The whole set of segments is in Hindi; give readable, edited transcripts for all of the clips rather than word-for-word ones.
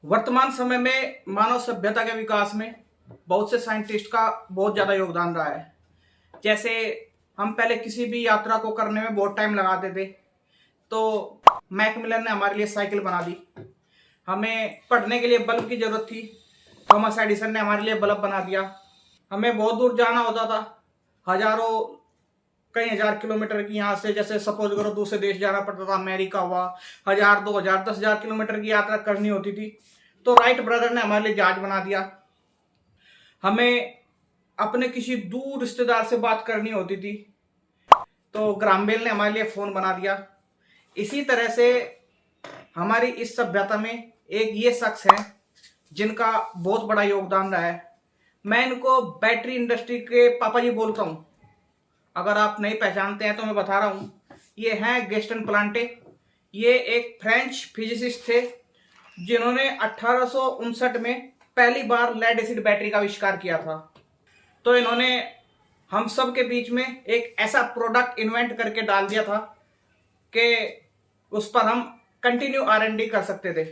वर्तमान समय में मानव सभ्यता के विकास में बहुत से साइंटिस्ट का बहुत ज़्यादा योगदान रहा है। जैसे हम पहले किसी भी यात्रा को करने में बहुत टाइम लगाते थे, तो मैकमिलन ने हमारे लिए साइकिल बना दी। हमें पढ़ने के लिए बल्ब की ज़रूरत थी, थॉमस एडिसन ने हमारे लिए बल्ब बना दिया। हमें बहुत दूर जाना होता था, हज़ारों कई हज़ार किलोमीटर की, यहाँ से जैसे सपोज करो दूसरे देश जाना पड़ता था, अमेरिका हुआ, 1000 2000 10,000 किलोमीटर की यात्रा करनी होती थी, तो राइट ब्रदर ने हमारे लिए जहाज बना दिया। हमें अपने किसी दूर रिश्तेदार से बात करनी होती थी, तो ग्राहम बेल ने हमारे लिए फ़ोन बना दिया। इसी तरह से हमारी इस सभ्यता में एक ये शख्स है जिनका बहुत बड़ा योगदान रहा है। मैं इनको बैटरी इंडस्ट्री के पापा जी बोलता हूँ। अगर आप नहीं पहचानते हैं तो मैं बता रहा हूँ, ये हैं गेस्टन प्लांटे। ये एक फ्रेंच फिजिसिस्ट थे जिन्होंने 1859 में पहली बार लेड एसिड बैटरी का आविष्कार किया था। तो इन्होंने हम सब के बीच में एक ऐसा प्रोडक्ट इन्वेंट करके डाल दिया था कि उस पर हम कंटिन्यू R&D कर सकते थे।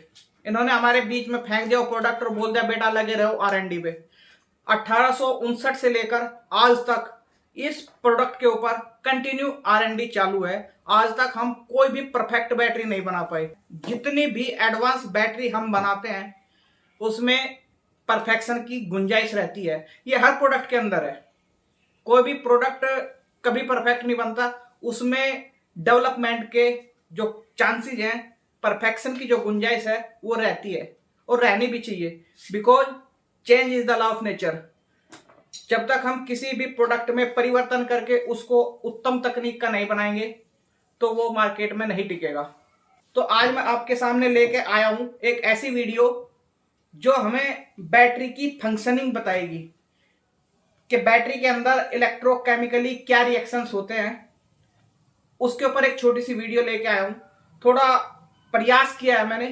इन्होंने हमारे बीच में फेंक दिया वो प्रोडक्ट और बोल दिया बेटा लगे रहो R&D पे। 1859 से लेकर आज तक इस प्रोडक्ट के ऊपर कंटिन्यू R&D चालू है। आज तक हम कोई भी परफेक्ट बैटरी नहीं बना पाए। जितनी भी एडवांस बैटरी हम बनाते हैं उसमें परफेक्शन की गुंजाइश रहती है। ये हर प्रोडक्ट के अंदर है। कोई भी प्रोडक्ट कभी परफेक्ट नहीं बनता, उसमें डेवलपमेंट के जो चांसेस हैं, परफेक्शन की जो गुंजाइश है वो रहती है और रहनी भी चाहिए। Because change is the law of nature. जब तक हम किसी भी प्रोडक्ट में परिवर्तन करके उसको उत्तम तकनीक का नहीं बनाएंगे तो वो मार्केट में नहीं टिकेगा। तो आज मैं आपके सामने लेके आया हूं एक ऐसी वीडियो जो हमें बैटरी की फंक्शनिंग बताएगी कि बैटरी के अंदर इलेक्ट्रोकेमिकली क्या रिएक्शंस होते हैं। उसके ऊपर एक छोटी सी वीडियो लेके आया हूं। थोड़ा प्रयास किया है मैंने,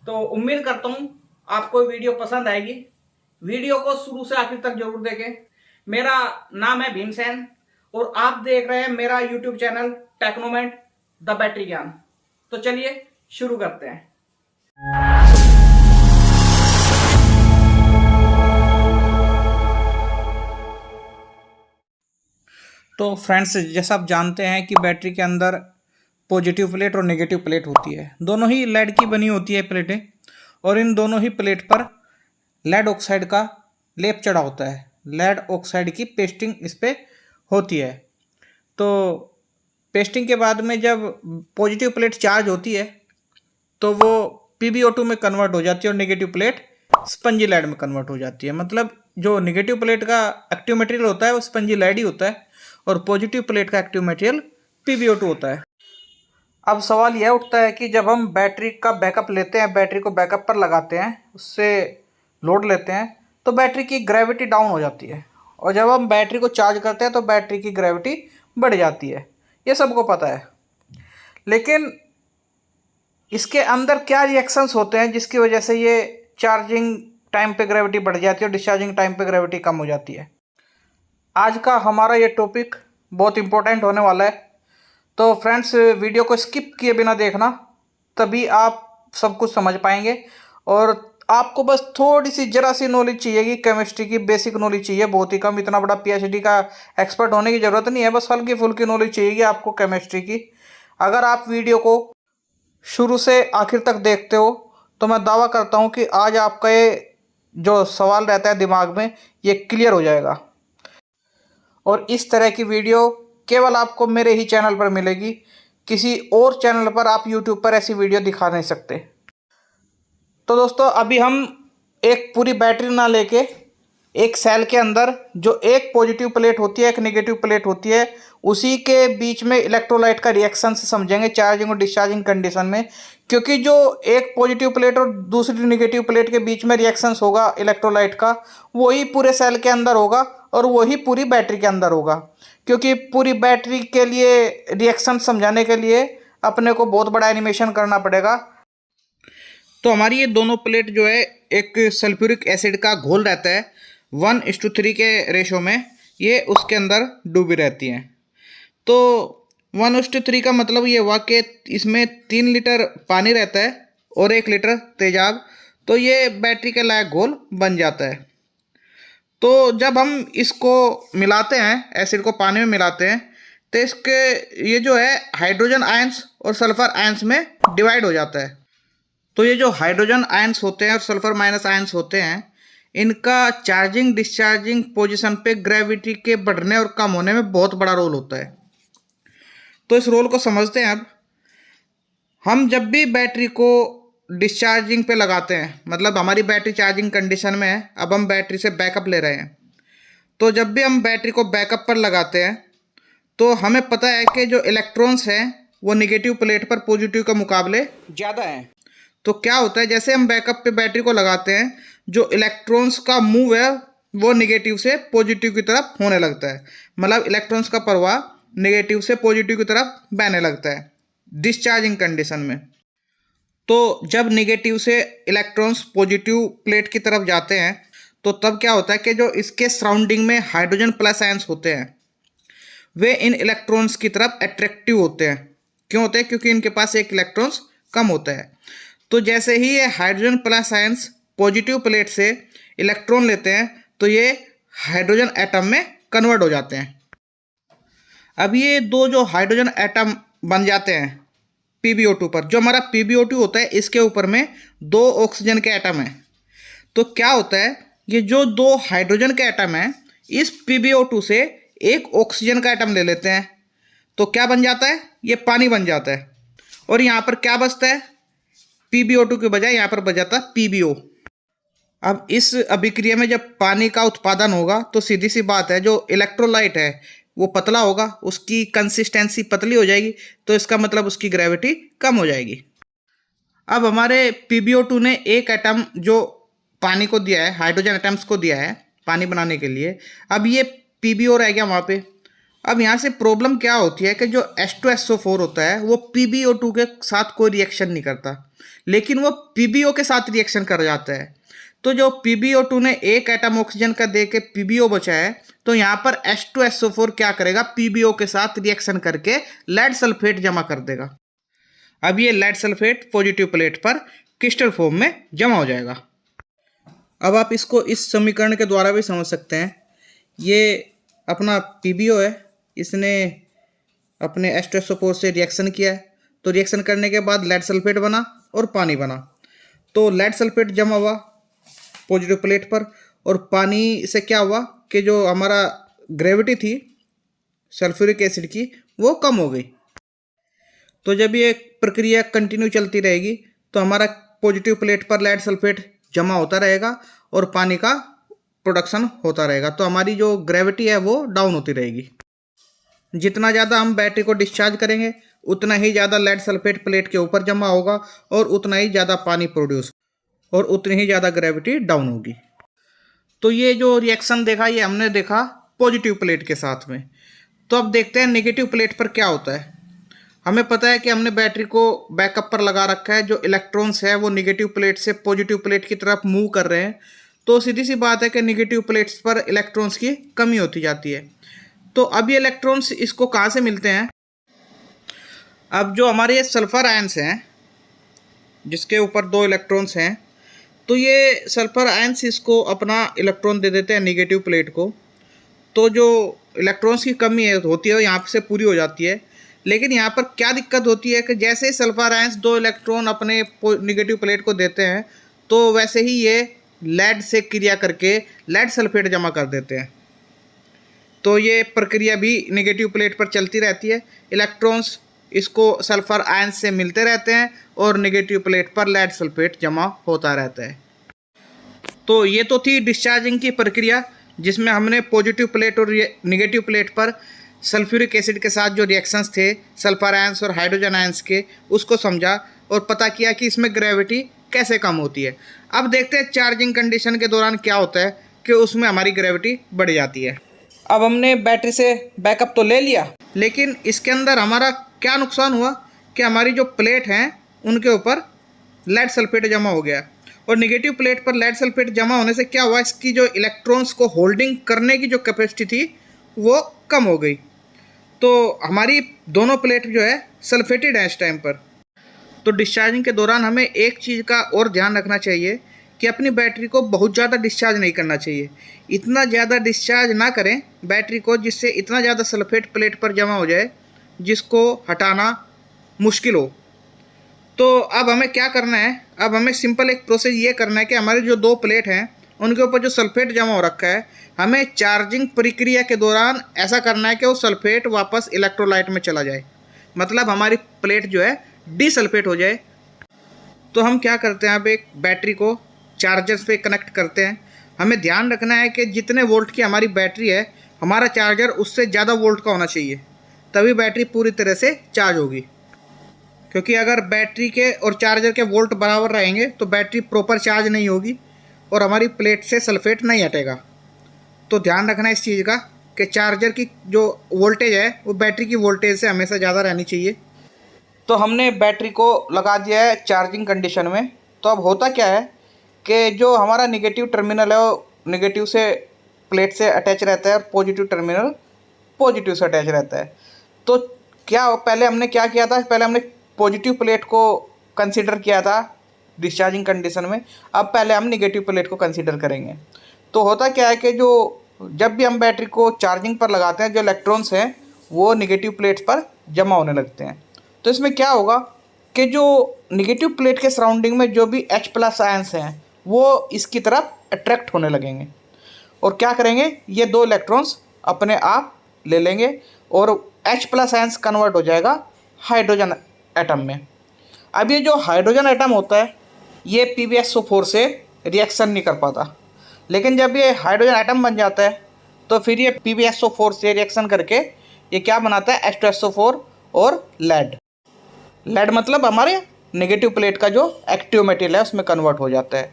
तो उम्मीद करता हूं आपको वीडियो पसंद आएगी। वीडियो को शुरू से आखिर तक जरूर देखें। मेरा नाम है भीमसेन और आप देख रहे हैं मेरा यूट्यूब चैनल टेक्नोमेंट द बैटरी ज्ञान। तो चलिए शुरू करते हैं। तो फ्रेंड्स, जैसा आप जानते हैं कि बैटरी के अंदर पॉजिटिव प्लेट और नेगेटिव प्लेट होती है। दोनों ही लेड की बनी होती है प्लेटें, और इन दोनों ही प्लेट पर लेड ऑक्साइड का लेप चढ़ा होता है। लेड ऑक्साइड की पेस्टिंग इस पर होती है। तो पेस्टिंग के बाद में जब पॉजिटिव प्लेट चार्ज होती है तो वो PbO2 में कन्वर्ट हो जाती है और नेगेटिव प्लेट स्पंजी लेड में कन्वर्ट हो जाती है। मतलब जो नेगेटिव प्लेट का एक्टिव मटेरियल होता है वो स्पंजी लेड ही होता है और पॉजिटिव प्लेट का एक्टिव मटेरियल PbO2 होता है। अब सवाल यह उठता है कि जब हम बैटरी का बैकअप लेते हैं, बैटरी को बैकअप पर लगाते हैं, उससे लोड लेते हैं, तो बैटरी की ग्रेविटी डाउन हो जाती है, और जब हम बैटरी को चार्ज करते हैं तो बैटरी की ग्रेविटी बढ़ जाती है। ये सबको पता है। लेकिन इसके अंदर क्या रिएक्शंस होते हैं जिसकी वजह से ये चार्जिंग टाइम पे ग्रेविटी बढ़ जाती है और डिस्चार्जिंग टाइम पे ग्रेविटी कम हो जाती है। आज का हमारा ये टॉपिक बहुत इम्पोर्टेंट होने वाला है। तो फ्रेंड्स, वीडियो को स्किप किए बिना देखना, तभी आप सब कुछ समझ पाएंगे। और आपको बस थोड़ी सी जरा सी नॉलेज चाहिए कि केमिस्ट्री की बेसिक नॉलेज चाहिए, बहुत ही कम। इतना बड़ा PhD का एक्सपर्ट होने की ज़रूरत नहीं है, बस हल्की फुल्की नॉलेज चाहिए आपको केमिस्ट्री की। अगर आप वीडियो को शुरू से आखिर तक देखते हो तो मैं दावा करता हूँ कि आज आपका ये जो सवाल रहता है दिमाग में, ये क्लियर हो जाएगा। और इस तरह की वीडियो केवल आपको मेरे ही चैनल पर मिलेगी। किसी और चैनल पर आप YouTube पर ऐसी वीडियो दिखा नहीं सकते। तो दोस्तों, अभी हम एक पूरी बैटरी ना लेके एक सेल के अंदर जो एक पॉजिटिव प्लेट होती है, एक नेगेटिव प्लेट होती है, उसी के बीच में इलेक्ट्रोलाइट का रिएक्शन से समझेंगे चार्जिंग और डिस्चार्जिंग कंडीशन में। क्योंकि जो एक पॉजिटिव प्लेट और दूसरी नेगेटिव प्लेट के बीच में रिएक्शंस होगा इलेक्ट्रोलाइट का, वही पूरे सेल के अंदर होगा और वही पूरी बैटरी के अंदर होगा। क्योंकि पूरी बैटरी के लिए रिएक्शन समझाने के लिए अपने को बहुत बड़ा एनिमेशन करना पड़ेगा। तो हमारी ये दोनों प्लेट जो है, एक सल्फ्यूरिक एसिड का घोल रहता है 1:3 के रेशो में, ये उसके अंदर डूबी रहती हैं। तो 1:3 का मतलब ये हुआ कि इसमें 3 लीटर पानी रहता है और 1 लीटर तेजाब। तो ये बैटरी के लायक घोल बन जाता है। तो जब हम इसको मिलाते हैं, एसिड को पानी में मिलाते हैं, तो इसके ये जो है हाइड्रोजन आयंस और सल्फर आयंस में डिवाइड हो जाता है। तो ये जो हाइड्रोजन आयंस होते हैं और सल्फर माइनस आयंस होते हैं, इनका चार्जिंग डिस्चार्जिंग पोजीशन पे ग्रेविटी के बढ़ने और कम होने में बहुत बड़ा रोल होता है। तो इस रोल को समझते हैं। अब हम जब भी बैटरी को डिस्चार्जिंग पे लगाते हैं, मतलब हमारी बैटरी चार्जिंग कंडीशन में है, अब हम बैटरी से बैकअप ले रहे हैं, तो जब भी हम बैटरी को बैकअप पर लगाते हैं तो हमें पता है कि जो इलेक्ट्रॉन्स हैं वो निगेटिव प्लेट पर पॉजिटिव के मुकाबले ज़्यादा हैं। तो क्या होता है, जैसे हम बैकअप पे बैटरी को लगाते हैं, जो इलेक्ट्रॉन्स का मूव है वो निगेटिव से पॉजिटिव की तरफ होने लगता है, मतलब इलेक्ट्रॉन्स का प्रवाह निगेटिव से पॉजिटिव की तरफ बहने लगता है डिस्चार्जिंग कंडीशन में। तो जब निगेटिव से इलेक्ट्रॉन्स पॉजिटिव प्लेट की तरफ जाते हैं तो तब क्या होता है कि जो इसके सराउंडिंग में हाइड्रोजन प्लस आयंस होते हैं वे इन इलेक्ट्रॉन्स की तरफ अट्रैक्टिव होते हैं। क्यों होते हैं? क्योंकि इनके पास एक इलेक्ट्रॉन्स कम होता है। तो जैसे ही ये hydrogen plus ions positive plate से इलेक्ट्रॉन लेते हैं तो ये हाइड्रोजन एटम में कन्वर्ट हो जाते हैं। अब ये दो जो हाइड्रोजन एटम बन जाते हैं PbO2 पर, जो हमारा PbO2 होता है इसके ऊपर में दो ऑक्सीजन के एटम हैं। तो क्या होता है, ये जो दो हाइड्रोजन के एटम हैं इस PbO2 से एक ऑक्सीजन का एटम ले लेते हैं, तो क्या बन जाता है, ये पानी बन जाता है। और यहाँ पर क्या बचता है, PbO2 के बजाय यहाँ पर बच जाता है PbO। अब इस अभिक्रिया में जब पानी का उत्पादन होगा तो सीधी सी बात है, जो इलेक्ट्रोलाइट है वो पतला होगा, उसकी कंसिस्टेंसी पतली हो जाएगी, तो इसका मतलब उसकी ग्रेविटी कम हो जाएगी। अब हमारे PbO2 ने एक एटम जो पानी को दिया है, हाइड्रोजन एटम्स को दिया है पानी बनाने के लिए, अब ये PbO रह गया वहाँ पे। अब यहाँ से प्रॉब्लम क्या होती है कि जो H2SO4 होता है वो PbO2 के साथ कोई रिएक्शन नहीं करता, लेकिन वो PbO के साथ रिएक्शन कर जाता है। तो जो PbO2 ने एक एटम ऑक्सीजन का दे के PbO बचा है, तो यहाँ पर H2SO4 क्या करेगा, PbO के साथ रिएक्शन करके लेड सल्फेट जमा कर देगा। अब ये लेड सल्फेट पॉजिटिव प्लेट पर क्रिस्टल फॉर्म में जमा हो जाएगा। अब आप इसको इस समीकरण के द्वारा भी समझ सकते हैं। ये अपना PbO है, इसने अपने H2SO4 से रिएक्शन किया है, तो रिएक्शन करने के बाद लेड सल्फेट बना और पानी बना। तो लेड सल्फेट जमा हुआ पॉजिटिव प्लेट पर, और पानी से क्या हुआ कि जो हमारा ग्रेविटी थी सल्फ्यूरिक एसिड की वो कम हो गई। तो जब ये प्रक्रिया कंटिन्यू चलती रहेगी तो हमारा पॉजिटिव प्लेट पर लेड सल्फेट जमा होता रहेगा और पानी का प्रोडक्शन होता रहेगा। तो हमारी जो ग्रेविटी है वो डाउन होती रहेगी। जितना ज़्यादा हम बैटरी को डिस्चार्ज करेंगे उतना ही ज़्यादा लेड सल्फेट प्लेट के ऊपर जमा होगा और उतना ही ज़्यादा पानी प्रोड्यूस और उतनी ही ज़्यादा ग्रेविटी डाउन होगी। तो ये जो रिएक्शन देखा ये हमने देखा पॉजिटिव प्लेट के साथ में। तो अब देखते हैं नेगेटिव प्लेट पर क्या होता है। हमें पता है कि हमने बैटरी को बैकअप पर लगा रखा है, जो इलेक्ट्रॉन्स है वो नेगेटिव प्लेट से पॉजिटिव प्लेट की तरफ मूव कर रहे हैं। तो सीधी सी बात है कि नेगेटिव प्लेट्स पर इलेक्ट्रॉन्स की कमी होती जाती है। तो अब ये इलेक्ट्रॉन्स इसको कहाँ से मिलते हैं, अब जो हमारे ये सल्फर आयंस हैं जिसके ऊपर दो इलेक्ट्रॉन्स हैं, तो ये सल्फर आयंस इसको अपना इलेक्ट्रॉन दे देते हैं नेगेटिव प्लेट को। तो जो इलेक्ट्रॉन्स की कमी है होती है यहाँ से पूरी हो जाती है। लेकिन यहाँ पर क्या दिक्कत होती है कि जैसे ही सल्फर आयंस दो इलेक्ट्रॉन अपने नेगेटिव प्लेट को देते हैं तो वैसे ही ये लेड से क्रिया करके लेड सल्फेट जमा कर देते हैं। तो ये प्रक्रिया भी नेगेटिव प्लेट पर चलती रहती है। इलेक्ट्रॉन्स इसको सल्फर आयंस से मिलते रहते हैं और नेगेटिव प्लेट पर लेड सल्फेट जमा होता रहता है। तो ये तो थी डिस्चार्जिंग की प्रक्रिया, जिसमें हमने पॉजिटिव प्लेट और नेगेटिव प्लेट पर सल्फ्यूरिक एसिड के साथ जो रिएक्शंस थे सल्फर आयंस और हाइड्रोजन आयंस के, उसको समझा और पता किया कि इसमें ग्रेविटी कैसे कम होती है। अब देखते हैं चार्जिंग कंडीशन के दौरान क्या होता है कि उसमें हमारी ग्रेविटी बढ़ जाती है। अब हमने बैटरी से बैकअप तो ले लिया, लेकिन इसके अंदर हमारा क्या नुकसान हुआ कि हमारी जो प्लेट हैं उनके ऊपर लेड सल्फेट जमा हो गया। और नेगेटिव प्लेट पर लेड सल्फेट जमा होने से क्या हुआ, इसकी जो इलेक्ट्रॉन्स को होल्डिंग करने की जो कैपेसिटी थी वो कम हो गई। तो हमारी दोनों प्लेट जो है सल्फेटेड है इस टाइम पर। तो डिस्चार्जिंग के दौरान हमें एक चीज़ का और ध्यान रखना चाहिए कि अपनी बैटरी को बहुत ज़्यादा डिस्चार्ज नहीं करना चाहिए। इतना ज़्यादा डिस्चार्ज ना करें बैटरी को जिससे इतना ज़्यादा सल्फेट प्लेट पर जमा हो जाए जिसको हटाना मुश्किल हो। तो अब हमें क्या करना है, अब हमें सिंपल एक प्रोसेस ये करना है कि हमारी जो 2 प्लेट हैं उनके ऊपर जो सल्फेट जमा हो रखा है, हमें चार्जिंग प्रक्रिया के दौरान ऐसा करना है कि वो सल्फेट वापस इलेक्ट्रोलाइट में चला जाए, मतलब हमारी प्लेट जो है डिसल्फेट हो जाए। तो हम क्या करते हैं, अब एक बैटरी को चार्जर पे कनेक्ट करते हैं। हमें ध्यान रखना है कि जितने वोल्ट की हमारी बैटरी है हमारा चार्जर उससे ज़्यादा वोल्ट का होना चाहिए, तभी बैटरी पूरी तरह से चार्ज होगी। क्योंकि अगर बैटरी के और चार्जर के वोल्ट बराबर रहेंगे तो बैटरी प्रॉपर चार्ज नहीं होगी और हमारी प्लेट से सल्फेट नहीं हटेगा। तो ध्यान रखना इस चीज़ का कि चार्जर की जो वोल्टेज है वो बैटरी की वोल्टेज से हमेशा ज़्यादा रहनी चाहिए। तो हमने बैटरी को लगा दिया है चार्जिंग कंडीशन में। तो अब होता क्या है कि जो हमारा निगेटिव टर्मिनल है वो निगेटिव से प्लेट से अटैच रहता है और पॉजिटिव टर्मिनल पॉजिटिव से अटैच रहता है। तो पहले हमने क्या किया था, पहले हमने पॉजिटिव प्लेट को कंसीडर किया था डिस्चार्जिंग कंडीशन में। अब पहले हम निगेटिव प्लेट को कंसीडर करेंगे। तो होता क्या है कि जो जब भी हम बैटरी को चार्जिंग पर लगाते हैं जो इलेक्ट्रॉन्स हैं वो निगेटिव प्लेट पर जमा होने लगते हैं। तो इसमें क्या होगा कि जो निगेटिव प्लेट के सराउंडिंग में जो भी H+ आयंस हैं वो इसकी तरफ अट्रैक्ट होने लगेंगे और क्या करेंगे, ये 2 इलेक्ट्रॉन्स अपने आप ले लेंगे और H+ आयंस कन्वर्ट हो जाएगा हाइड्रोजन एटम में। अब ये जो हाइड्रोजन एटम होता है ये PbSO4 से रिएक्शन नहीं कर पाता, लेकिन जब ये हाइड्रोजन एटम बन जाता है तो फिर ये PbSO4 से रिएक्शन करके ये क्या बनाता है, H2SO4 और लेड मतलब हमारे नेगेटिव प्लेट का जो एक्टिव मटेरियल है उसमें कन्वर्ट हो जाता है।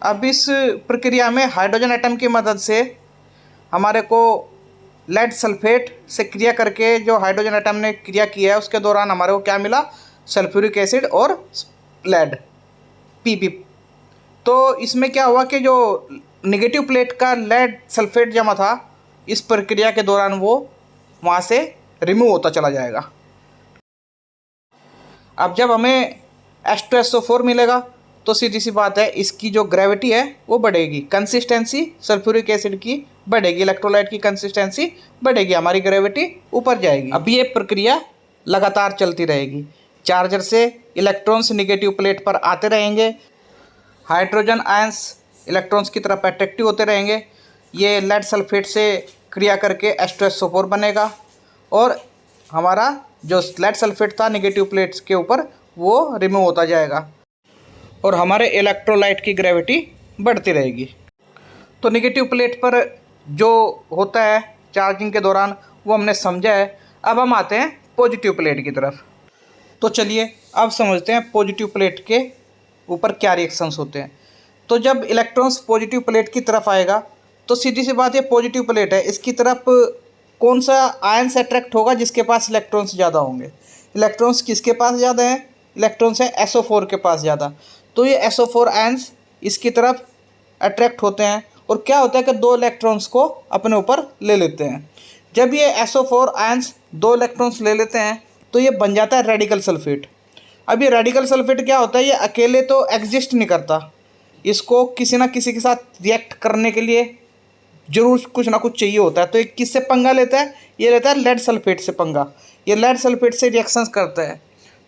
अब इस प्रक्रिया में हाइड्रोजन एटम की मदद से हमारे को लेड सल्फेट से क्रिया करके जो हाइड्रोजन एटम ने क्रिया किया है उसके दौरान हमारे को क्या मिला, सल्फ्यूरिक एसिड और लेड Pb। तो इसमें क्या हुआ कि जो नेगेटिव प्लेट का लेड सल्फेट जमा था इस प्रक्रिया के दौरान वो वहाँ से रिमूव होता चला जाएगा। अब जब हमें H2SO4 मिलेगा तो सीधी सी बात है इसकी जो ग्रेविटी है वो बढ़ेगी, कंसिस्टेंसी सल्फ्यूरिक एसिड की बढ़ेगी, इलेक्ट्रोलाइट की कंसिस्टेंसी बढ़ेगी, हमारी ग्रेविटी ऊपर जाएगी। अब ये प्रक्रिया लगातार चलती रहेगी, चार्जर से इलेक्ट्रॉन्स निगेटिव प्लेट पर आते रहेंगे, हाइड्रोजन आयंस इलेक्ट्रॉन्स की तरफ अट्रैक्टिव होते रहेंगे, ये लेड सल्फेट से क्रिया करके H2SO4 बनेगा और हमारा जो लेड सल्फेट था नेगेटिव प्लेट्स के ऊपर वो रिमूव होता जाएगा और हमारे इलेक्ट्रोलाइट की ग्रेविटी बढ़ती रहेगी। तो नेगेटिव प्लेट पर जो होता है चार्जिंग के दौरान वो हमने समझा है। अब हम आते हैं पॉजिटिव प्लेट की तरफ। तो चलिए अब समझते हैं पॉजिटिव प्लेट के ऊपर क्या रिएक्शंस होते हैं। तो जब इलेक्ट्रॉन्स पॉजिटिव प्लेट की तरफ आएगा तो सीधी सी बात, ये पॉजिटिव प्लेट है, इसकी तरफ कौन सा आयन से अट्रैक्ट होगा, जिसके पास इलेक्ट्रॉन्स ज़्यादा होंगे। इलेक्ट्रॉन्स किसके पास ज़्यादा हैं, इलेक्ट्रॉन्स हैं SO4 के पास ज़्यादा। तो ये SO4 आयंस इसकी तरफ अट्रैक्ट होते हैं और क्या होता है कि 2 इलेक्ट्रॉन्स को अपने ऊपर ले लेते हैं। जब ये SO4 आयंस 2 इलेक्ट्रॉन्स ले लेते हैं तो ये बन जाता है रेडिकल सल्फेट। अब ये रेडिकल सल्फेट क्या होता है, ये अकेले तो एग्जिस्ट नहीं करता, इसको किसी ना किसी के साथ रिएक्ट करने के लिए जरूर कुछ ना कुछ चाहिए होता है। तो ये किससे पंगा लेता है, ये लेता है लेड सल्फेट से पंगा। ये लेड सल्फेट से रिएक्शंस करता है।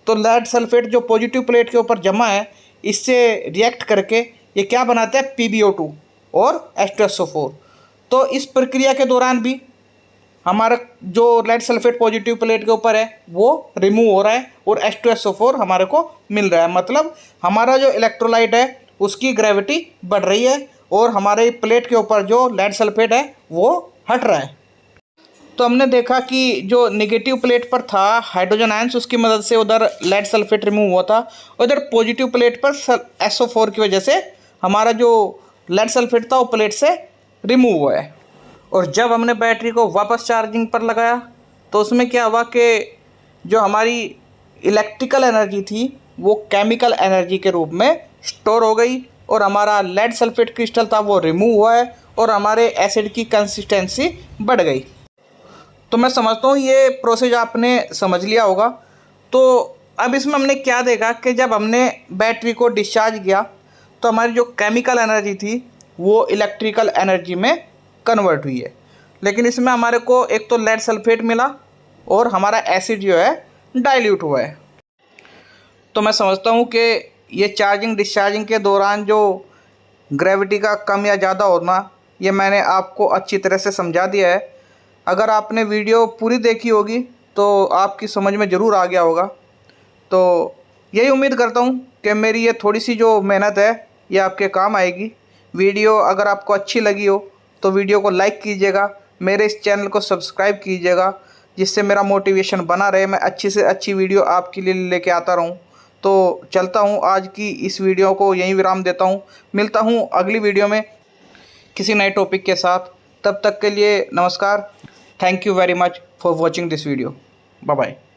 तो लेड सल्फेट जो पॉजिटिव प्लेट के ऊपर जमा है इससे रिएक्ट करके ये क्या बनाता है, PbO2 और H2SO4। तो इस प्रक्रिया के दौरान भी हमारा जो लेड सल्फेट पॉजिटिव प्लेट के ऊपर है वो रिमूव हो रहा है और H2SO4 हमारे को मिल रहा है। मतलब हमारा जो इलेक्ट्रोलाइट है उसकी ग्रेविटी बढ़ रही है और हमारे प्लेट के ऊपर जो लेड सल्फेट है वो हट रहा है। तो हमने देखा कि जो नेगेटिव प्लेट पर था हाइड्रोजन आयंस उसकी मदद से उधर लेड सल्फेट रिमूव हुआ था, उधर पॉजिटिव प्लेट पर SO4 की वजह से हमारा जो लेड सल्फेट था वो प्लेट से रिमूव हुआ है। और जब हमने बैटरी को वापस चार्जिंग पर लगाया तो उसमें क्या हुआ कि जो हमारी इलेक्ट्रिकल एनर्जी थी वो केमिकल एनर्जी के रूप में स्टोर हो गई और हमारा लेड सल्फेट क्रिस्टल था वो रिमूव हुआ है और हमारे एसिड की कंसिस्टेंसी बढ़ गई। तो मैं समझता हूँ ये प्रोसेस आपने समझ लिया होगा। तो अब इसमें हमने क्या देखा कि जब हमने बैटरी को डिस्चार्ज किया तो हमारी जो केमिकल एनर्जी थी वो इलेक्ट्रिकल एनर्जी में कन्वर्ट हुई है। लेकिन इसमें हमारे को एक तो लेड सल्फेट मिला और हमारा एसिड जो है डाइल्यूट हुआ है। तो मैं समझता हूँ कि ये चार्जिंग डिस्चार्जिंग के दौरान जो ग्रेविटी का कम या ज़्यादा होना, ये मैंने आपको अच्छी तरह से समझा दिया है। अगर आपने वीडियो पूरी देखी होगी तो आपकी समझ में ज़रूर आ गया होगा। तो यही उम्मीद करता हूँ कि मेरी ये थोड़ी सी जो मेहनत है ये आपके काम आएगी। वीडियो अगर आपको अच्छी लगी हो तो वीडियो को लाइक कीजिएगा, मेरे इस चैनल को सब्सक्राइब कीजिएगा, जिससे मेरा मोटिवेशन बना रहे, मैं अच्छी से अच्छी वीडियो आपके लिए लेके आता रहूँ। तो चलता हूँ, आज की इस वीडियो को यहीं विराम देता हूँ। मिलता हूँ अगली वीडियो में किसी नए टॉपिक के साथ। तब तक के लिए नमस्कार। Thank you very much for watching this video. Bye bye.